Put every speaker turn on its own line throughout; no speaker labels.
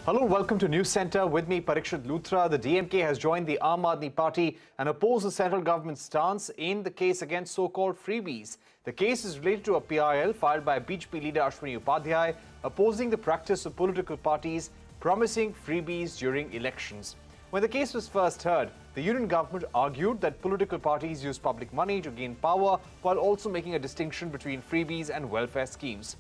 Hello, welcome to Newcentre. With me, Parikshit Luthra. The DMK has joined the Aadmi Party and opposed the central government's stance in the case against so-called freebies. The case is related to a PIL filed by BJP leader Ashwini Upadhyay, opposing the practice of political parties promising freebies during elections. When the case was first heard, the union government argued that political parties use public money to gain power while also making a distinction between freebies and welfare schemes.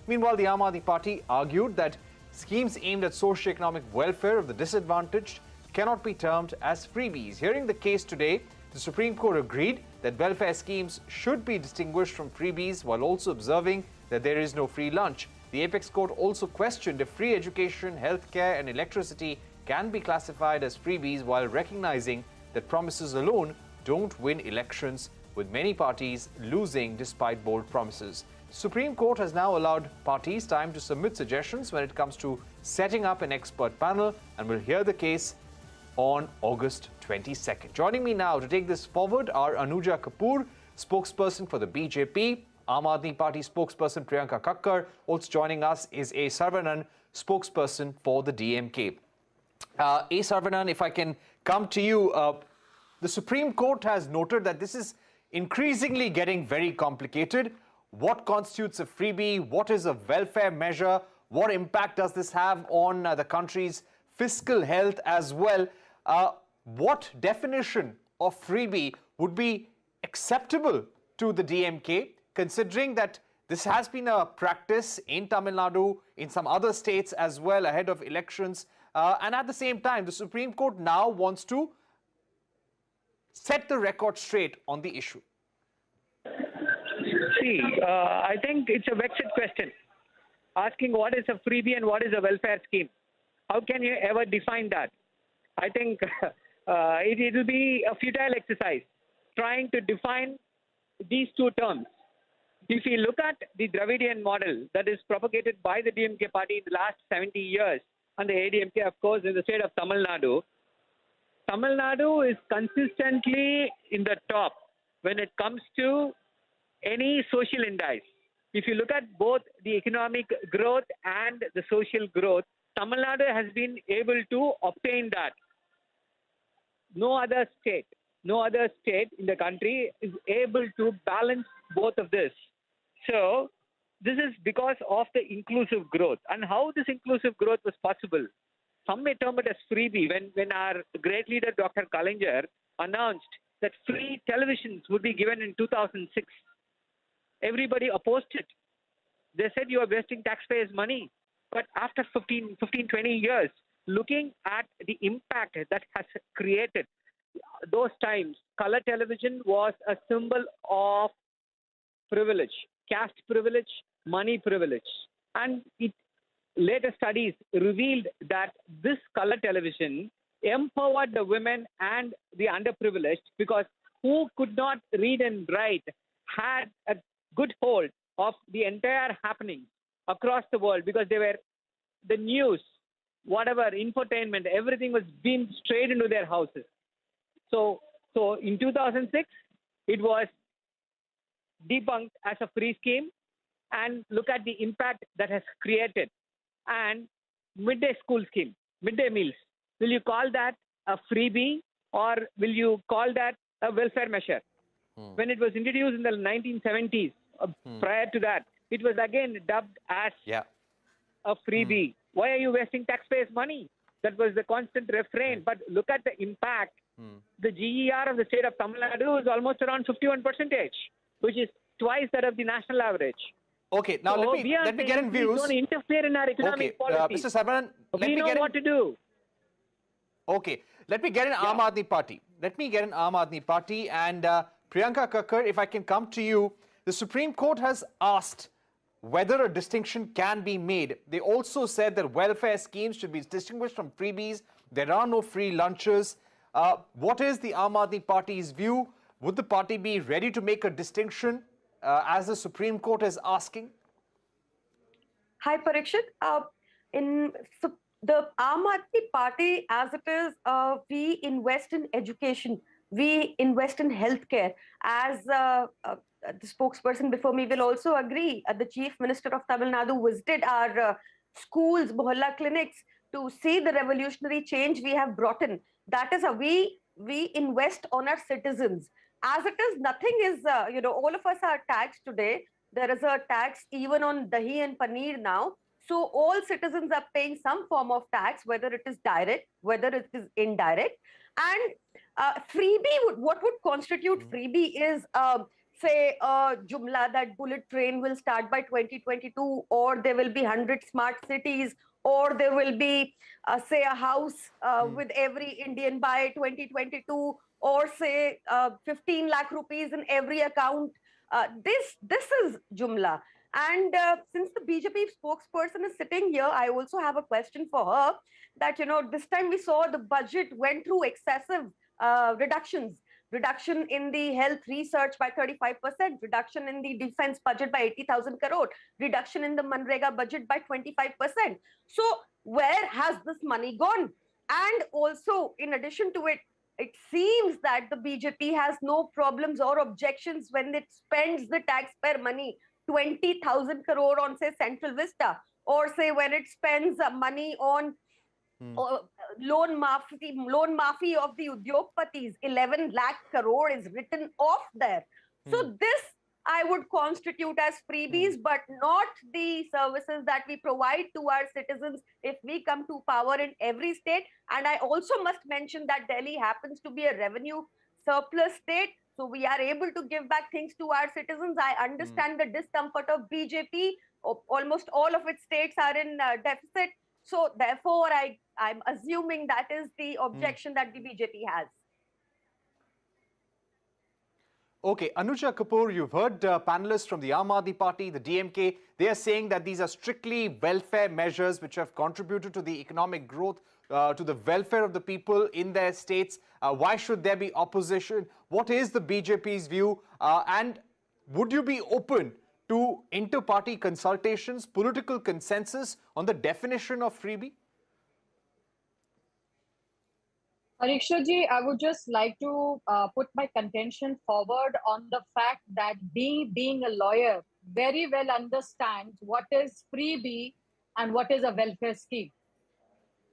Meanwhile, the Aadmi Party argued that schemes aimed at socio-economic welfare of the disadvantaged cannot be termed as freebies. Hearing the case today, the Supreme Court agreed that welfare schemes should be distinguished from freebies while also observing that there is no free lunch. The Apex Court also questioned if free education, healthcare and electricity can be classified as freebies while recognizing that promises alone don't win elections, with many parties losing despite bold promises. Supreme Court has now allowed parties time to submit suggestions when it comes to setting up an expert panel and will hear the case on August 22nd. Joining me now to take this forward are Anuja Kapoor, spokesperson for the BJP, Aadmi Party spokesperson Priyanka Kakkar. Also joining us is A. Saravanan, spokesperson for the DMK. A. Saravanan, if I can come to you, the Supreme Court has noted that this is increasingly getting very complicated. What constitutes a freebie? What is a welfare measure? What impact does this have on the country's fiscal health as well? What definition of freebie would be acceptable to the DMK, considering that this has been a practice in Tamil Nadu, in some other states as well ahead of elections, and at the same time, the Supreme Court now wants to set the record straight on the issue?
See, I think it's a vexed question, asking what is a freebie and what is a welfare scheme. How can you ever define that? I think it will be a futile exercise trying to define these two terms. If you look at the Dravidian model that is propagated by the DMK party in the last 70 years, and the ADMK, of course, in the state of Tamil Nadu is consistently in the top when it comes to any social index. If you look at both the economic growth and the social growth, Tamil Nadu has been able to obtain that. No other state in the country is able to balance both of this. So this is because of the inclusive growth. And how this inclusive growth was possible? Some may term it as freebie. When our great leader, Dr. Kalaignar, announced that free televisions would be given in 2006, everybody opposed it. They said you are wasting taxpayers' money. But after 15, 20 years, looking at the impact that has created, those times, color television was a symbol of privilege, caste privilege, money privilege. And later studies revealed that this color television empowered the women and the underprivileged, because who could not read and write had a good hold of the entire happening across the world, because they were the news, whatever, infotainment, everything was beamed straight into their houses. So in 2006, it was debunked as a free scheme, and look at the impact that has created. And midday school scheme, midday meals, will you call that a freebie or will you call that a welfare measure? When it was introduced in the 1970s, prior to that, it was again dubbed as a freebie. Why are you wasting taxpayers' money? That was the constant refrain. But look at the impact. The GER of the state of Tamil Nadu is almost around 51%, which is twice that of the national average.
Okay, now
so
let me get in views.
Don't interfere in our economic policy.
Mr. Saravanan,
we know what to do.
Okay, let me get an Aadmi Party. Let me get an Aadmi Party, and Priyanka Kakkar, if I can come to you. The Supreme Court has asked whether a distinction can be made. They also said that welfare schemes should be distinguished from freebies. There are no free lunches. What is the Aadmi Party's view? Would the party be ready to make a distinction as the Supreme Court is asking?
Hi, Parikshit. The Aadmi Party, as it is, we invest in education, we invest in healthcare. As the spokesperson before me will also agree, the Chief Minister of Tamil Nadu visited our schools, mohalla clinics, to see the revolutionary change we have brought in. That is how we invest on our citizens. As it is, nothing is, all of us are taxed today. There is a tax even on dahi and paneer now. So all citizens are paying some form of tax, whether it is direct, whether it is indirect. And freebie, what would constitute freebie is, say, a jumla that bullet train will start by 2022, or there will be 100 smart cities, or there will be, say, a house with every Indian by 2022, or say 15 lakh rupees in every account. This is jumla. And since the BJP spokesperson is sitting here, I also have a question for her that, this time we saw the budget went through excessive reductions. Reduction in the health research by 35%, reduction in the defense budget by 80,000 crore, reduction in the Manrega budget by 25%. So where has this money gone? And also, in addition to it, it seems that the BJP has no problems or objections when it spends the taxpayer money, 20,000 crore on, say, Central Vista, or say when it spends money on loan mafi of the Udyogpatis, 11 lakh crore is written off there. So this I would constitute as freebies, but not the services that we provide to our citizens if we come to power in every state. And I also must mention that Delhi happens to be a revenue surplus state. So we are able to give back things to our citizens. I understand the discomfort of BJP. Almost all of its states are in deficit. So therefore, I'm assuming that is the objection that the BJP has.
Okay, Anuja Kapoor, you've heard panelists from the Aam Aadmi Party, the DMK. They are saying that these are strictly welfare measures which have contributed to the economic growth, to the welfare of the people in their states. Why should there be opposition? What is the BJP's view? And would you be open to inter-party consultations, political consensus on the definition of freebie?
Pariksha ji, I would just like to put my contention forward on the fact that being a lawyer, very well understands what is freebie and what is a welfare scheme.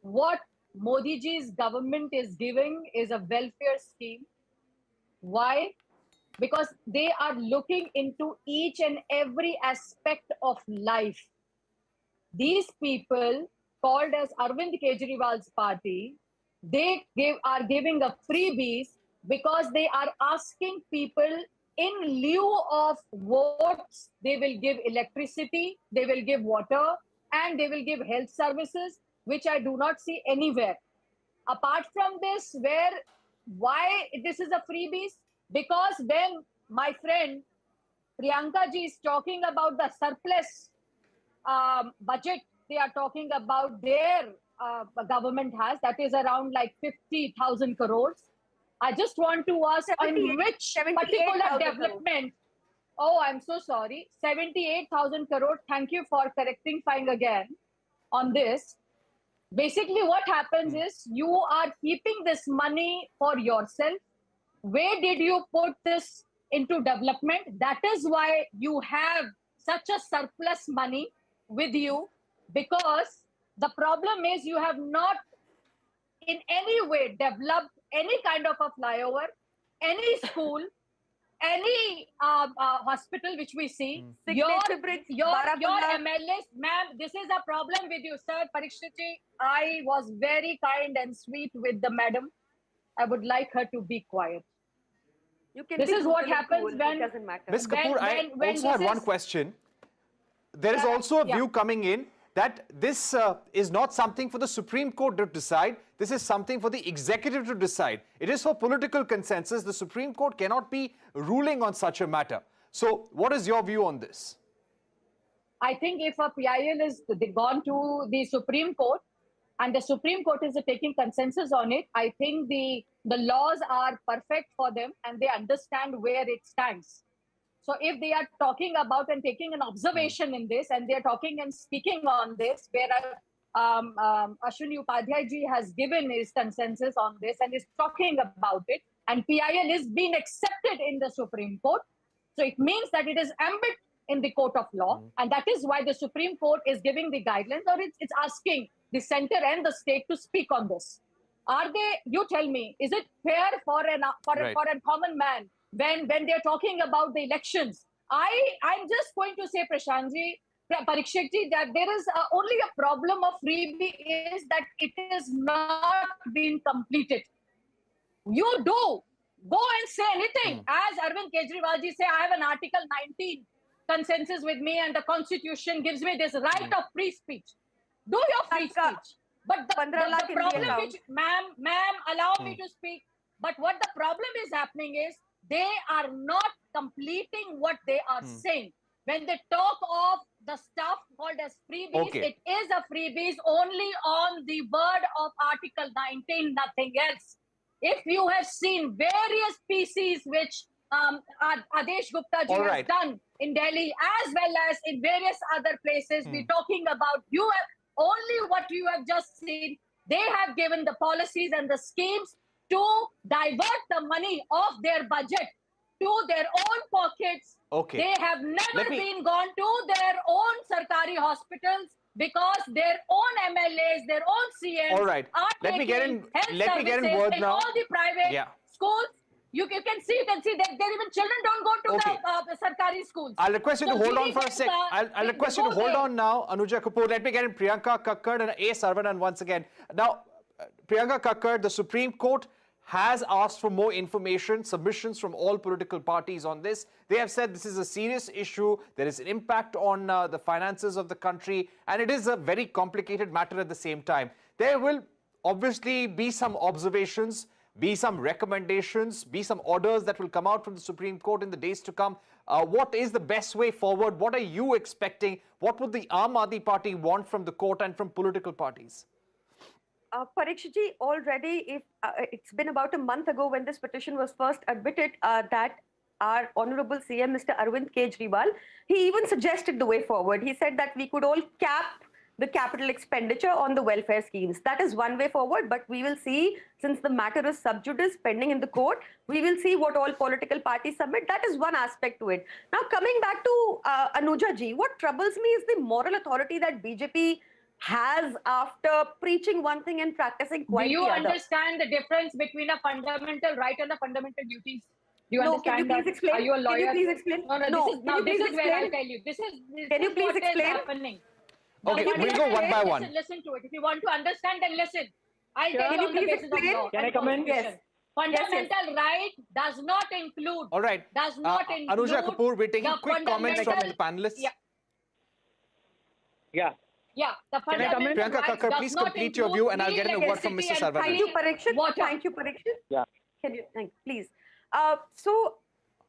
What Modi ji's government is giving is a welfare scheme. Why? Because they are looking into each and every aspect of life. These people, called as Arvind Kejriwal's party, they are giving a freebies because they are asking people, in lieu of votes, they will give electricity, they will give water, and they will give health services, which I do not see anywhere. Apart from this, why this is a freebies? Because when my friend Priyanka ji is talking about the surplus budget, they are talking about their government has, that is around like 50,000 crores. I just want to ask on which particular development. Oh, I'm so sorry. 78,000 crores. Thank you for correcting again on this. Basically, what happens is you are keeping this money for yourself. Where did you put this into development? That is why you have such a surplus money with you, because the problem is you have not in any way developed any kind of a flyover, any school, any hospital which we see. Your MLAs, ma'am, this is a problem with you, sir. Parikshitji, I was very kind and sweet with the madam. I would like her to be quiet. This is what happens when...
Ms. Kapoor, I also had one question. There is also a view coming in that this is not something for the Supreme Court to decide. This is something for the executive to decide. It is for political consensus. The Supreme Court cannot be ruling on such a matter. So what is your view on this?
I think if a PIL is gone to the Supreme Court and the Supreme Court is taking consensus on it, I think the laws are perfect for them and they understand where it stands. So if they are talking about and taking an observation in this, and they are talking and speaking on this, where Ashwini Upadhyay ji has given his consensus on this and is talking about it, and PIL is being accepted in the Supreme Court, so it means that it is ambit in the court of law, and that is why the Supreme Court is giving the guidelines, or it's asking the center and the state to speak on this. Are they, you tell me, is it fair for a common man when they're talking about the elections? I'm just going to say, Prashantji, Parikshitji, that there is only a problem of freebie is that it is not being completed. You do go and say anything. As Arvind Kejriwalji say, I have an Article 19 consensus with me and the Constitution gives me this right of free speech. Do your free speech. But the problem which, ma'am, allow me to speak. But what the problem is happening is they are not completing what they are saying. When they talk of the stuff called as freebies, it is a freebies only on the word of Article 19, nothing else. If you have seen various PCs which Adesh Gupta ji has done in Delhi as well as in various other places, we're talking about, you have only what you have just seen. They have given the policies and the schemes to divert the money of their budget to their own pockets. They have never been gone to their own Sarkari hospitals because their own MLAs, their own CMs are taking health services in all the private schools. You can see that even children don't go to the Sarkari schools.
I'll request you to hold on for a sec. I'll request you to hold on now, Anuja Kapoor. Let me get in Priyanka Kakkad and A. Saravanan once again. Now, Priyanka Kakkad, the Supreme Court has asked for more information, submissions from all political parties on this. They have said this is a serious issue. There is an impact on the finances of the country, and it is a very complicated matter at the same time. There will obviously be some observations, be some recommendations, be some orders that will come out from the Supreme Court in the days to come. What is the best way forward? What are you expecting? What would the Aam Aadmi Party want from the court and from political parties?
Parikshitji, already, it's been about a month ago when this petition was first admitted, that our Honorable CM, Mr. Arvind Kejriwal, he even suggested the way forward. He said that we could all cap the capital expenditure on the welfare schemes. That is one way forward, but we will see, since the matter is sub judice pending in the court, we will see what all political parties submit. That is one aspect to it. Now, coming back to Anuja ji, what troubles me is the moral authority that BJP has after preaching one thing and practicing quite the other.
Do you understand the difference between a fundamental right and a fundamental duties? Do you understand
can you please explain?
Are you a lawyer?
Can you please explain?
This is where I'll tell you. This is
can you please
what
explain?
is happening.
Okay, we'll go one by one.
Listen to it. If you want to understand, then listen. I'll tell you on the basis of law.
Can I come in?
Yes.
Fundamental right does not include.
All right.
Does not include.
Anuja Kapoor, we're taking quick comments from the panelists.
Yeah, the fundamental
Priyanka Kakkad, please complete your view and I'll get in a word from Mr. Saravanan.
Thank you, Parikshit. Thank you, Parikshit.
Yeah.
Can you, please. So,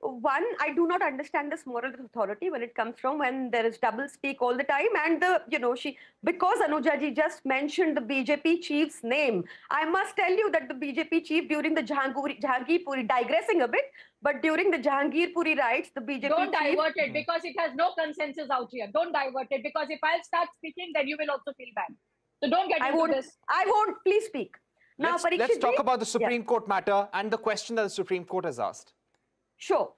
one, I do not understand this moral authority when it comes from when there is double speak all the time. And, because Anuja ji just mentioned the BJP chief's name, I must tell you that the BJP chief during the Jahangirpuri, digressing a bit, but during the Jahangirpuri riots, the BJP
Don't
chief...
divert it because it has no consensus out here. Don't divert it because if I'll start speaking, then you will also feel bad. So don't get into this.
I won't. Please speak. Now,
let's talk about the Supreme Court matter and the question that the Supreme Court has asked.
Sure.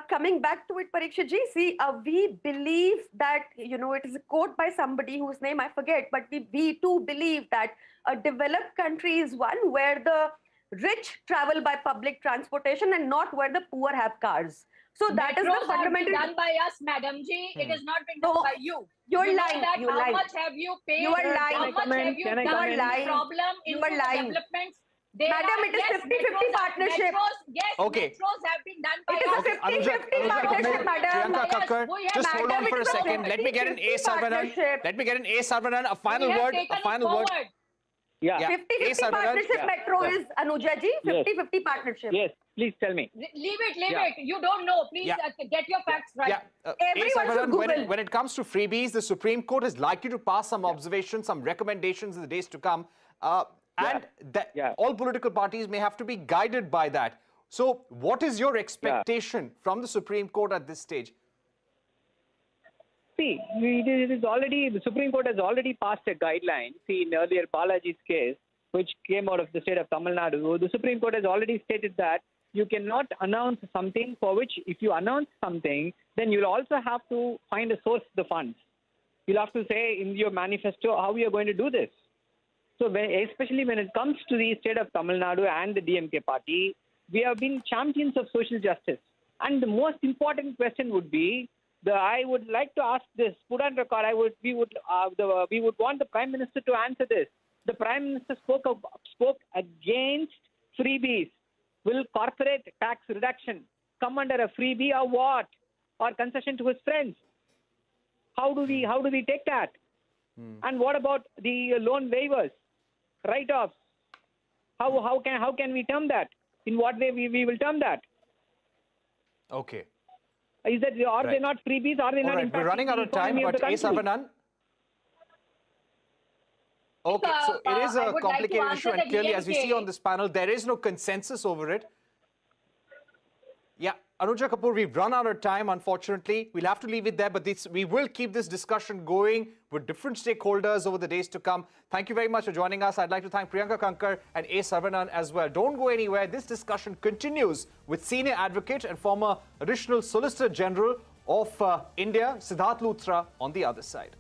Coming back to it, Parikshit ji, see, we believe that, it is a quote by somebody whose name I forget, but we too believe that a developed country is one where the rich travel by public transportation and not where the poor have cars. So that is the fundamental...
done by us, Madam Ji. It has not been done by you.
You're lying.
How much have you paid?
You are lying.
How much have you done? Problem in the developments?
Madam, it is 50-50 partnership.
Metros have been done by us.
It is a 50-50 partnership, madam.
Priyanka Kakkad, just hold on for a second. Let me get an A. Saravanan. A final word.
Yeah.
50-50 partnership, Metro is Anuja ji. 50-50 partnership.
Yes, please tell me.
Leave it. You don't know. Please get your facts right.
Everyone should Google.
When it comes to freebies, the Supreme Court is likely to pass some observations, some recommendations in the days to come. All political parties may have to be guided by that. So what is your expectation from the Supreme Court at this stage?
See, it is already, the Supreme Court has already passed a guideline. See, in earlier Balaji's case, which came out of the state of Tamil Nadu, the Supreme Court has already stated that you cannot announce something for which, if you announce something, then you'll also have to find a source of the funds. You'll have to say in your manifesto how you're going to do this. So especially when it comes to the state of Tamil Nadu and the DMK party, we have been champions of social justice. And the most important question would be, I would like to ask this, put on record, we would want the Prime Minister to answer this. The Prime Minister spoke against freebies. Will corporate tax reduction come under a freebie or what? Or concession to his friends? How do we take that? And what about the loan waivers, write-offs? How can we term that? In what way we will term that?
Okay.
Is that are they not freebies? Are they not impacting
we're running out of time, but A. Saravanan. Okay, so it is a complicated issue, and clearly, as we see on this panel, there is no consensus over it. Yeah, Anuja Kapoor, we've run out of time, unfortunately. We'll have to leave it there, but we will keep this discussion going with different stakeholders over the days to come. Thank you very much for joining us. I'd like to thank Priyanka Kankar and A. Saravanan as well. Don't go anywhere. This discussion continues with senior advocate and former additional Solicitor General of India, Siddharth Luthra, on the other side.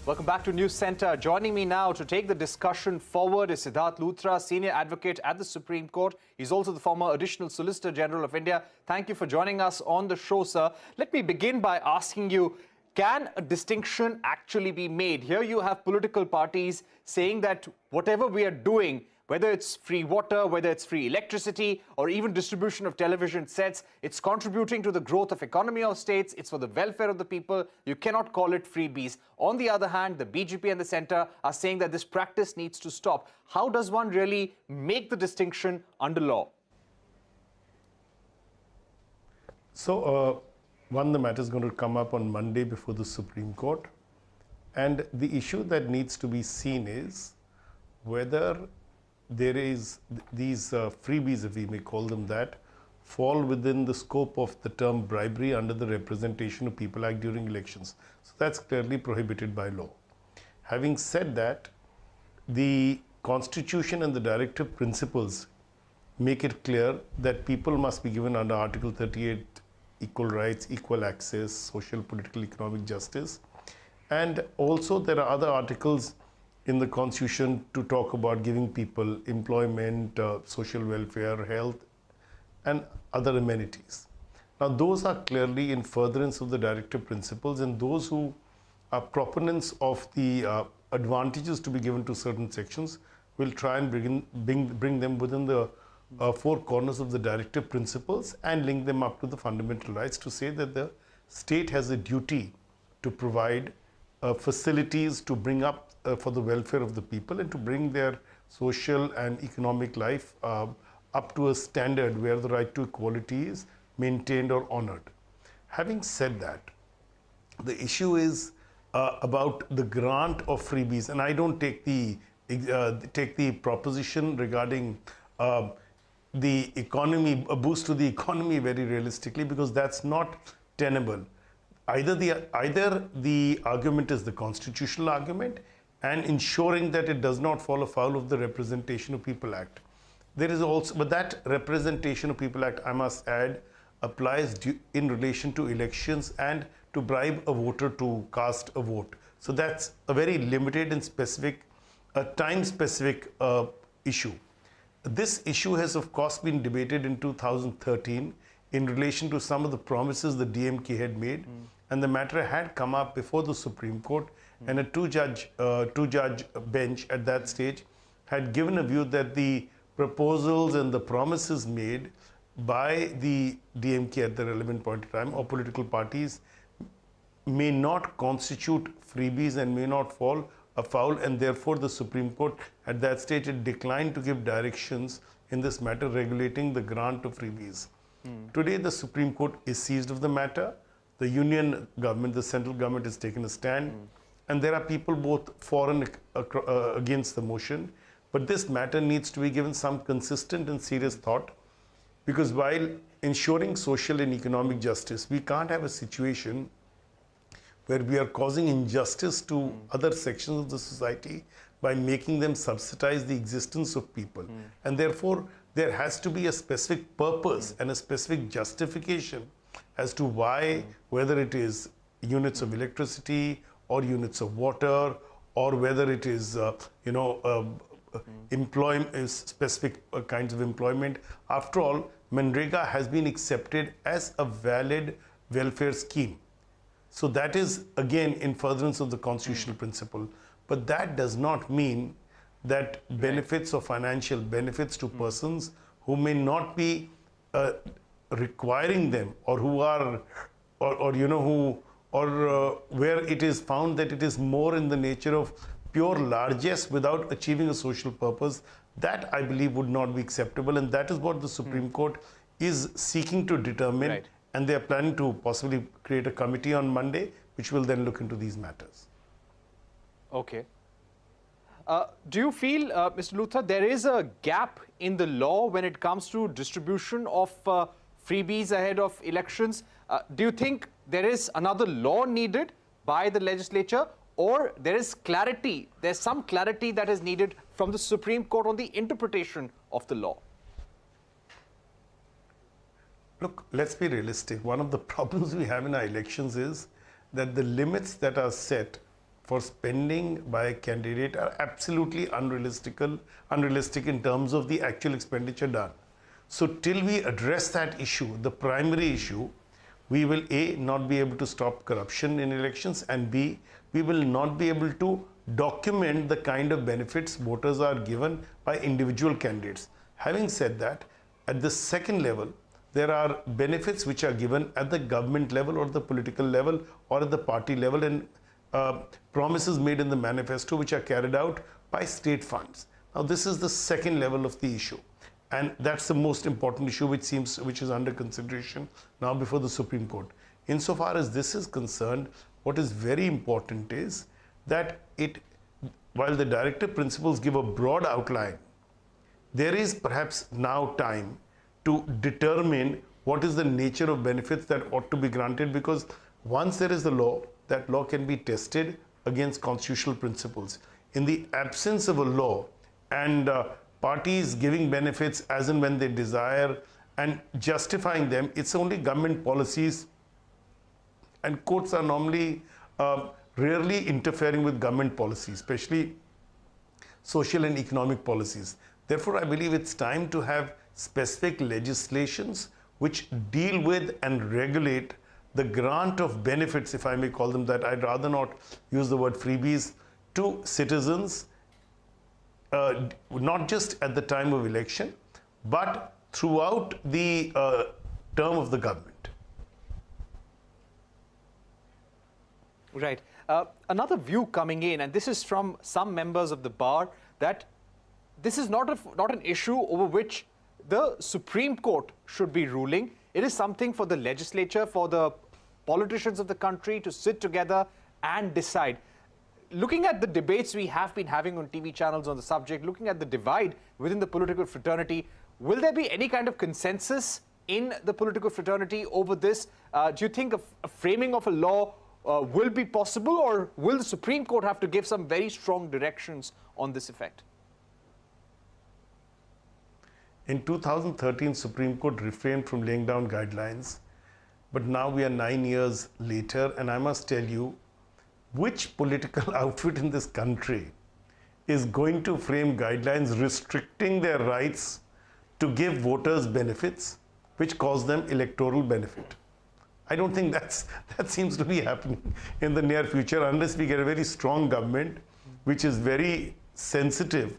Welcome back to Newcentre. Joining me now to take the discussion forward is Siddharth Luthra, Senior Advocate at the Supreme Court. He's also the former Additional Solicitor General of India. Thank you for joining us on the show, sir. Let me begin by asking you, can a distinction actually be made? Here you have political parties saying that whatever we are doing, whether it's free water, whether it's free electricity, or even distribution of television sets, it's contributing to the growth of economy of states, it's for the welfare of the people, you cannot call it freebies. On the other hand, the BJP and the centre are saying that this practice needs to stop. How does one really make the distinction under law?
So, one, the matter is going to come up on Monday before the Supreme Court. And the issue that needs to be seen is whether there is these freebies, if we may call them that, fall within the scope of the term bribery under the Representation of People Act during elections. So that's clearly prohibited by law. Having said that, the Constitution and the directive principles make it clear that people must be given under Article 38 equal rights, equal access, social, political, economic justice. And also there are other articles in the Constitution to talk about giving people employment, social welfare, health, and other amenities. Now, those are clearly in furtherance of the directive principles, and those who are proponents of the advantages to be given to certain sections will try and bring them within the four corners of the directive principles and link them up to the fundamental rights to say that the state has a duty to provide facilities to bring up for the welfare of the people and to bring their social and economic life up to a standard where the right to equality is maintained or honored. Having said that, the issue is about the grant of freebies, and I don't take the proposition regarding the economy, a boost to the economy very realistically, because that's not tenable. Either the argument is the constitutional argument and ensuring that it does not fall afoul of the Representation of People Act. There is also, but that Representation of People Act, I must add, applies in relation to elections and to bribe a voter to cast a vote. So that's a very limited and specific, time-specific issue. This issue has, of course, been debated in 2013 in relation to some of the promises the DMK had made, and the matter had come up before the Supreme Court, and a two-judge bench at that stage had given a view that the proposals and the promises made by the DMK at the relevant point in time or political parties may not constitute freebies and may not fall afoul, and therefore the Supreme Court at that stage had declined to give directions in this matter regulating the grant of freebies. Today the Supreme Court is seized of the matter. The union government, the central government has taken a stand, and there are people both for and against the motion. But this matter needs to be given some consistent and serious thought, because while ensuring social and economic justice, we can't have a situation where we are causing injustice to other sections of the society by making them subsidize the existence of people. And therefore, there has to be a specific purpose and a specific justification as to why, whether it is units of electricity or units of water, or whether it is, specific kinds of employment. After all, Manrega has been accepted as a valid welfare scheme. So that is again in furtherance of the constitutional principle. But that does not mean that benefits or financial benefits to persons who may not be requiring them, or who are, where it is found that it is more in the nature of pure largesse without achieving a social purpose, that I believe would not be acceptable. And that is what the Supreme Court is seeking to determine.
Right.
And they are planning to possibly create a committee on Monday, which will then look into these matters.
Okay. Do you feel, Mr. Luthra, there is a gap in the law when it comes to distribution of freebies ahead of elections? Do you think there is another law needed by the legislature, or there is clarity, there's some clarity that is needed from the Supreme Court on the interpretation of the law?
Look, let's be realistic. One of the problems we have in our elections is that the limits that are set for spending by a candidate are absolutely unrealistic in terms of the actual expenditure done. So till we address that issue, the primary issue, we will A, not be able to stop corruption in elections, and B, we will not be able to document the kind of benefits voters are given by individual candidates. Having said that, at the second level, there are benefits which are given at the government level or the political level or at the party level, and promises made in the manifesto which are carried out by state funds. Now this is the second level of the issue, and that's the most important issue which is under consideration now before the Supreme Court. Insofar as this is concerned, what is very important is that while the directive principles give a broad outline, there is perhaps now time to determine what is the nature of benefits that ought to be granted, because once there is a law, that law can be tested against constitutional principles. In the absence of a law and parties giving benefits as and when they desire and justifying them, it's only government policies, and courts are normally rarely interfering with government policies, especially social and economic policies. Therefore, I believe it's time to have specific legislations which deal with and regulate the grant of benefits, if I may call them that. I'd rather not use the word freebies, to citizens, not just at the time of election, but throughout the term of the government.
Right. Another view coming in, and this is from some members of the bar, that this is not an issue over which the Supreme Court should be ruling. It is something for the legislature, for the politicians of the country to sit together and decide. Looking at the debates we have been having on TV channels on the subject, looking at the divide within the political fraternity, will there be any kind of consensus in the political fraternity over this? Do you think a framing of a law will be possible, or will the Supreme Court have to give some very strong directions on this effect?
In 2013, Supreme Court refrained from laying down guidelines, but now we are 9 years later, and I must tell you, which political outfit in this country is going to frame guidelines restricting their rights to give voters benefits which cause them electoral benefit? I don't think that seems to be happening in the near future, unless we get a very strong government which is very sensitive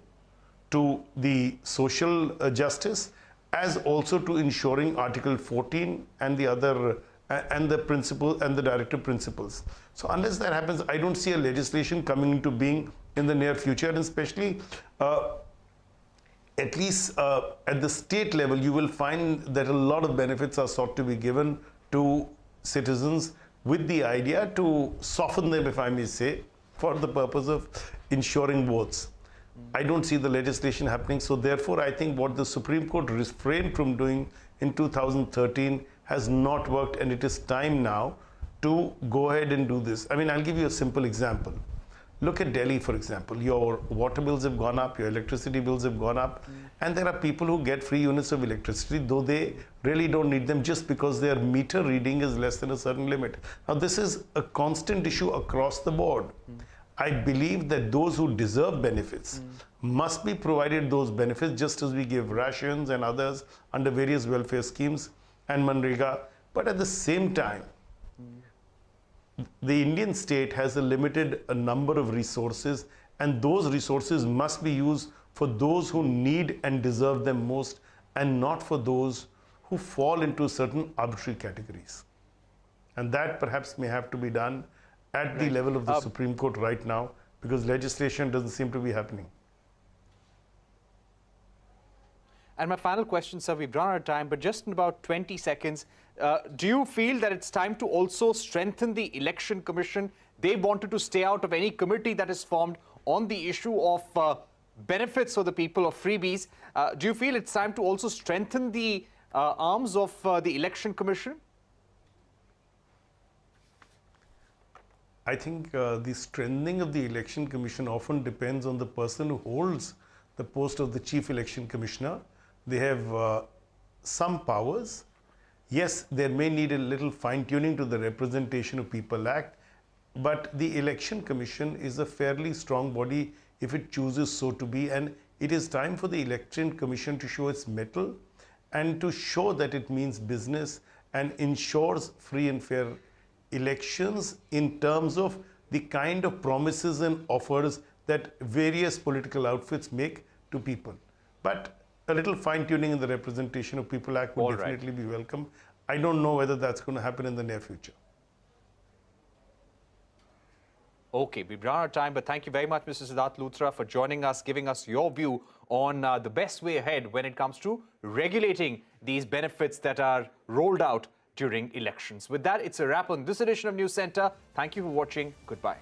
to the social justice, as also to ensuring Article 14 and the other and the principle and the directive principles. So unless that happens, I don't see a legislation coming into being in the near future, and especially at least at the state level, you will find that a lot of benefits are sought to be given to citizens with the idea to soften them, if I may say, for the purpose of ensuring votes. I don't see the legislation happening, so therefore I think what the Supreme Court refrained from doing in 2013 has not worked, and it is time now to go ahead and do this. I mean, I'll give you a simple example. Look at Delhi, for example. Your water bills have gone up, your electricity bills have gone up, and there are people who get free units of electricity, though they really don't need them just because their meter reading is less than a certain limit. Now, this is a constant issue across the board. I believe that those who deserve benefits must be provided those benefits, just as we give rations and others under various welfare schemes and Manrega. But at the same time, the Indian state has a limited number of resources, and those resources must be used for those who need and deserve them most, and not for those who fall into certain arbitrary categories. And that perhaps may have to be done at the level of the Supreme Court right now, because legislation doesn't seem to be happening.
And my final question, sir, we've run out of time, but just in about 20 seconds, do you feel that it's time to also strengthen the Election Commission? They wanted to stay out of any committee that is formed on the issue of benefits for the people, of freebies. Do you feel it's time to also strengthen the arms of the Election Commission?
I think the strengthening of the Election Commission often depends on the person who holds the post of the Chief Election Commissioner. They have some powers. Yes, there may need a little fine-tuning to the Representation of People Act, but the Election Commission is a fairly strong body if it chooses so to be, and it is time for the Election Commission to show its mettle and to show that it means business and ensures free and fair elections in terms of the kind of promises and offers that various political outfits make to people. But a little fine-tuning in the Representation of People Act would definitely be welcome. I don't know whether that's going to happen in the near future.
Okay, we've run out of time, but thank you very much, Mr. Siddharth Luthra, for joining us, giving us your view on the best way ahead when it comes to regulating these benefits that are rolled out during elections. With that, it's a wrap on this edition of Newcentre. Thank you for watching. Goodbye.